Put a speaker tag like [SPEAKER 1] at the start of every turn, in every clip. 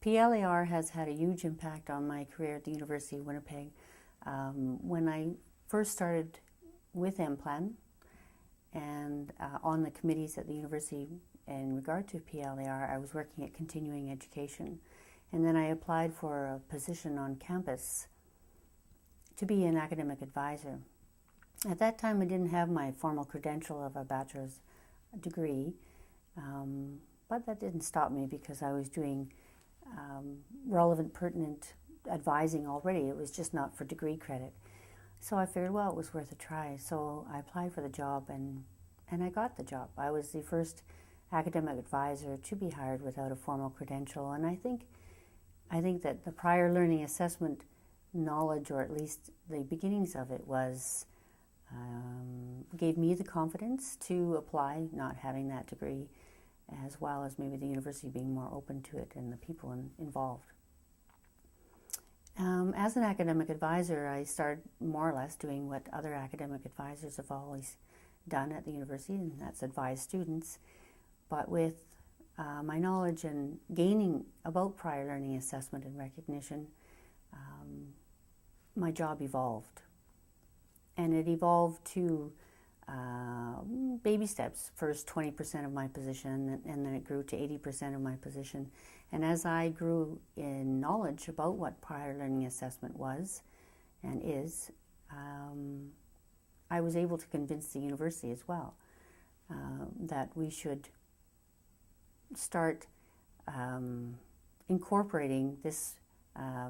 [SPEAKER 1] PLAR has had a huge impact on my career at the University of Winnipeg. When I first started with MPLAN and on the committees at the university in regard to PLAR, I was working at continuing education. And then I applied for a position on campus to be an academic advisor. At that time, I didn't have my formal credential of a bachelor's degree, but that didn't stop me because I was doing relevant, pertinent advising already. It was just not for degree credit. So I figured, well, it was worth a try. So I applied for the job and I got the job. I was the first academic advisor to be hired without a formal credential. And I think that the prior learning assessment knowledge, or at least the beginnings of it, gave me the confidence to apply, not having that degree, as well as maybe the university being more open to it and the people involved. As an academic advisor, I started more or less doing what other academic advisors have always done at the university, and that's advise students. But with my knowledge and gaining about prior learning assessment and recognition, my job evolved. And it evolved to baby steps. First 20% of my position, and then it grew to 80% of my position. And as I grew in knowledge about what prior learning assessment was and is, I was able to convince the university as well that we should start incorporating this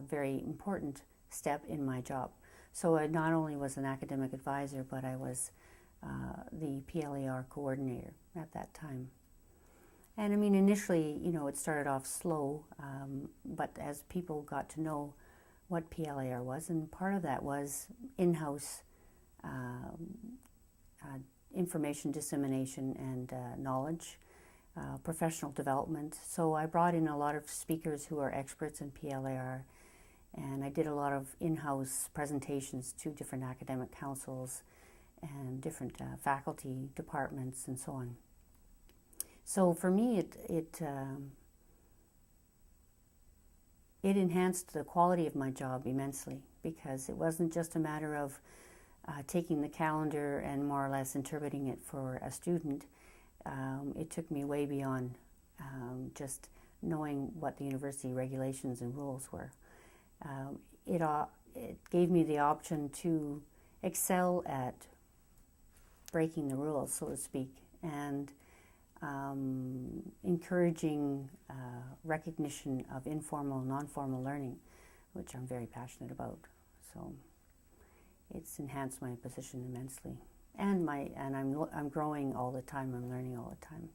[SPEAKER 1] very important step in my job. So I not only was an academic advisor, but I was the PLAR coordinator at that time. And I mean, initially, it started off slow, but as people got to know what PLAR was, and part of that was in-house information dissemination and knowledge, professional development. So I brought in a lot of speakers who are experts in PLAR, and I did a lot of in-house presentations to different academic councils and different faculty departments and so on. So for me, it enhanced the quality of my job immensely, because it wasn't just a matter of taking the calendar and more or less interpreting it for a student. It took me way beyond just knowing what the university regulations and rules were. It gave me the option to excel at breaking the rules, so to speak, and encouraging recognition of informal, non-formal learning, which I'm very passionate about. So it's enhanced my position immensely, and I'm growing all the time. I'm learning all the time.